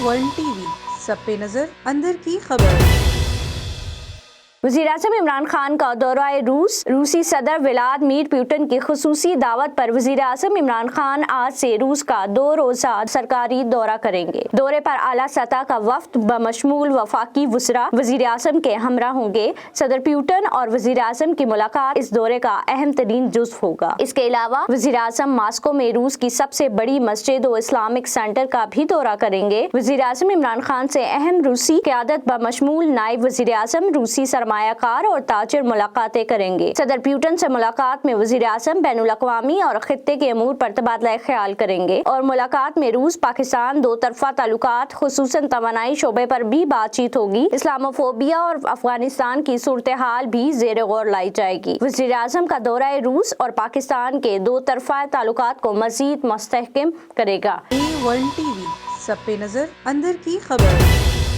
One T V, سب پہ نظر، اندر کی خبر۔ وزیراعظم عمران خان کا دورہ روس۔ روسی صدر ولادیمیر پوٹن کی خصوصی دعوت پر وزیراعظم عمران خان آج سے روس کا 2 روزہ سرکاری دورہ کریں گے۔ دورے پر اعلیٰ سطح کا وفد بشمول وفاقی وزراء وزیراعظم کے ہمراہ ہوں گے۔ صدر پوٹن اور وزیراعظم کی ملاقات اس دورے کا اہم ترین جزو ہوگا۔ اس کے علاوہ وزیراعظم ماسکو میں روس کی سب سے بڑی مسجد و اسلامک سینٹر کا بھی دورہ کریں گے۔ وزیراعظم عمران خان سے اہم روسی قیادت بشمول نائب وزیراعظم، روسی سرمایہ کار اور تاجر ملاقاتیں کریں گے۔ صدر پوٹن سے ملاقات میں وزیراعظم بین الاقوامی اور خطے کے امور پر تبادلہ خیال کریں گے اور ملاقات میں روس پاکستان دو طرفہ تعلقات خصوصاً توانائی شعبے پر بھی بات چیت ہوگی۔ اسلامو فوبیا اور افغانستان کی صورتحال بھی زیر غور لائی جائے گی۔ وزیراعظم کا دورہ روس اور پاکستان کے دو طرفہ تعلقات کو مزید مستحکم کرے گا۔ ون ٹی وی، سب پہ نظر، اندر کی خبر۔